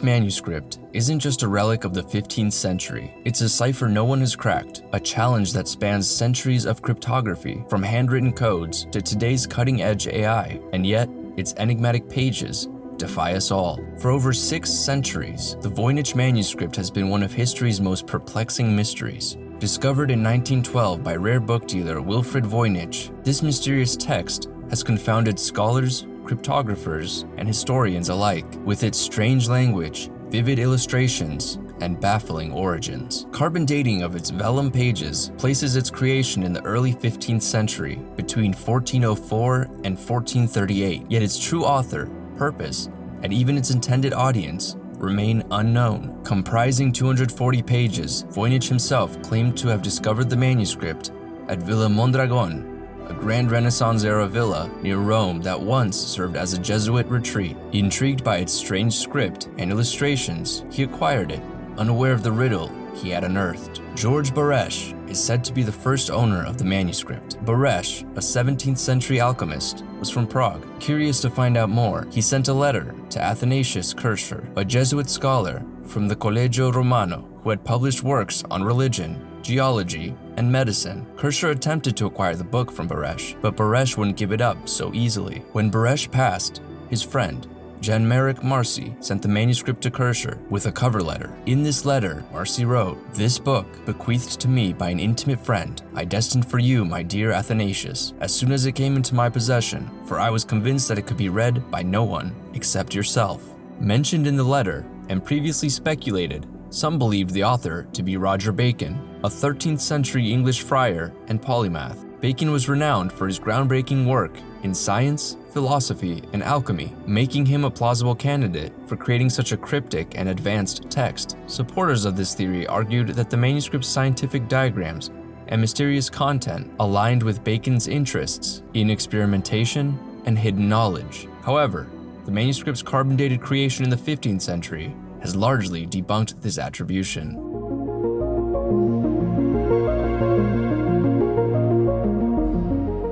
Voynich Manuscript isn't just a relic of the 15th century. It's a cipher no one has cracked, a challenge that spans centuries of cryptography, from handwritten codes to today's cutting-edge AI, and yet its enigmatic pages defy us all. For over 6 centuries, the Voynich Manuscript has been one of history's most perplexing mysteries. Discovered in 1912 by rare book dealer Wilfrid Voynich, this mysterious text has confounded scholars, cryptographers, and historians alike, with its strange language, vivid illustrations, and baffling origins. Carbon dating of its vellum pages places its creation in the early 15th century, between 1404 and 1438, yet its true author, purpose, and even its intended audience remain unknown. Comprising 240 pages, Voynich himself claimed to have discovered the manuscript at Villa Mondragon, a grand Renaissance-era villa near Rome that once served as a Jesuit retreat. Intrigued by its strange script and illustrations, he acquired it, unaware of the riddle he had unearthed. George Baresch is said to be the first owner of the manuscript. Baresch, a 17th century alchemist, was from Prague. Curious to find out more, he sent a letter to Athanasius Kircher, a Jesuit scholar from the Collegio Romano, who had published works on religion, geology, and medicine. Kircher attempted to acquire the book from Baresch, but Baresch wouldn't give it up so easily. When Baresch passed, his friend, Jan-Marek Marcy, sent the manuscript to Kircher with a cover letter. In this letter, Marcy wrote, "This book, bequeathed to me by an intimate friend, I destined for you, my dear Athanasius, as soon as it came into my possession, for I was convinced that it could be read by no one except yourself." Mentioned in the letter, and previously speculated, some believed the author to be Roger Bacon, a 13th century English friar and polymath. Bacon was renowned for his groundbreaking work in science, philosophy, and alchemy, making him a plausible candidate for creating such a cryptic and advanced text. Supporters of this theory argued that the manuscript's scientific diagrams and mysterious content aligned with Bacon's interests in experimentation and hidden knowledge. However, the manuscript's carbon-dated creation in the 15th century has largely debunked this attribution.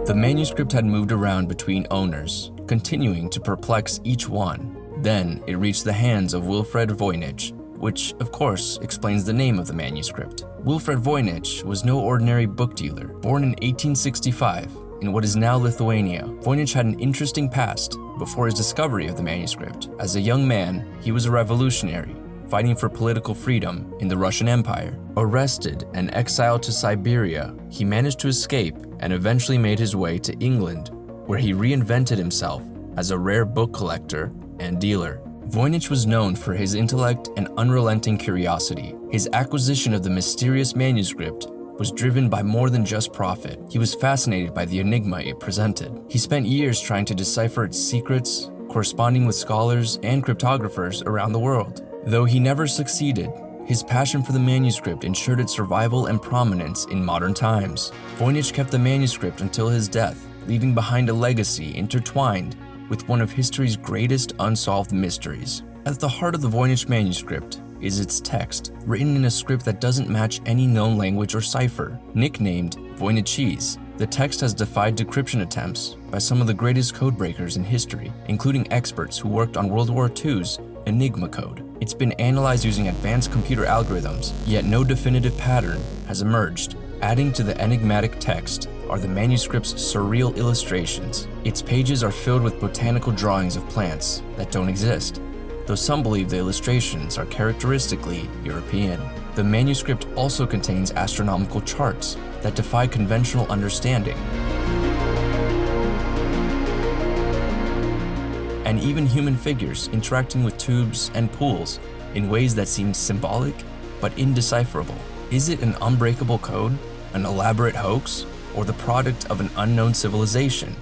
The manuscript had moved around between owners, continuing to perplex each one. Then it reached the hands of Wilfrid Voynich, which of course explains the name of the manuscript. Wilfrid Voynich was no ordinary book dealer. Born in 1865 in what is now Lithuania, Voynich had an interesting past before his discovery of the manuscript. As a young man, he was a revolutionary, fighting for political freedom in the Russian Empire. Arrested and exiled to Siberia, he managed to escape and eventually made his way to England, where he reinvented himself as a rare book collector and dealer. Voynich was known for his intellect and unrelenting curiosity. His acquisition of the mysterious manuscript was driven by more than just profit. He was fascinated by the enigma it presented. He spent years trying to decipher its secrets, corresponding with scholars and cryptographers around the world. Though he never succeeded, his passion for the manuscript ensured its survival and prominence in modern times. Voynich kept the manuscript until his death, leaving behind a legacy intertwined with one of history's greatest unsolved mysteries. At the heart of the Voynich manuscript is its text, written in a script that doesn't match any known language or cipher. Nicknamed Voynichese, the text has defied decryption attempts by some of the greatest codebreakers in history, including experts who worked on World War II's Enigma code. It's been analyzed using advanced computer algorithms, yet no definitive pattern has emerged. Adding to the enigmatic text are the manuscript's surreal illustrations. Its pages are filled with botanical drawings of plants that don't exist, though some believe the illustrations are characteristically European. The manuscript also contains astronomical charts that defy conventional understanding, and even human figures interacting with tubes and pools in ways that seem symbolic but indecipherable. Is it an unbreakable code, an elaborate hoax, or the product of an unknown civilization?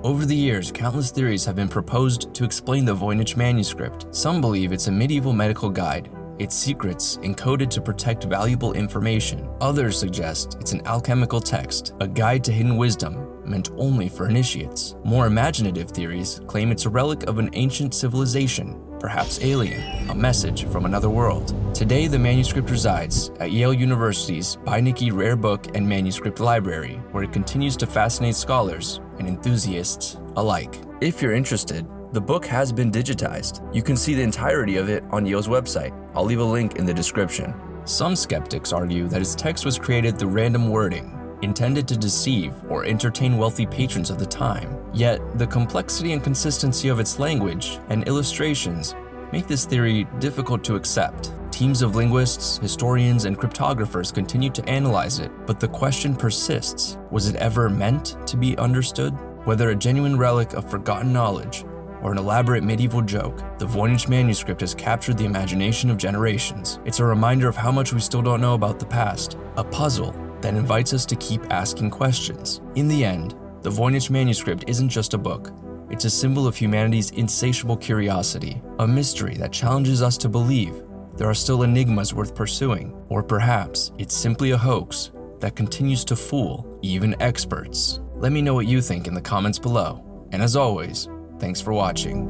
Over the years, countless theories have been proposed to explain the Voynich manuscript. Some believe it's a medieval medical guide, its secrets encoded to protect valuable information. Others suggest it's an alchemical text, a guide to hidden wisdom meant only for initiates. More imaginative theories claim it's a relic of an ancient civilization, perhaps alien, a message from another world. Today, the manuscript resides at Yale University's Beinecke Rare Book and Manuscript Library, where it continues to fascinate scholars and enthusiasts alike. If you're interested, the book has been digitized. You can see the entirety of it on Yale's website. I'll leave a link in the description. Some skeptics argue that its text was created through random wording, intended to deceive or entertain wealthy patrons of the time. Yet, the complexity and consistency of its language and illustrations make this theory difficult to accept. Teams of linguists, historians, and cryptographers continue to analyze it, but the question persists: was it ever meant to be understood? Whether a genuine relic of forgotten knowledge or an elaborate medieval joke, the Voynich Manuscript has captured the imagination of generations. It's a reminder of how much we still don't know about the past, a puzzle that invites us to keep asking questions. In the end, the Voynich Manuscript isn't just a book. It's a symbol of humanity's insatiable curiosity, a mystery that challenges us to believe there are still enigmas worth pursuing, or perhaps it's simply a hoax that continues to fool even experts. Let me know what you think in the comments below, and as always, thanks for watching.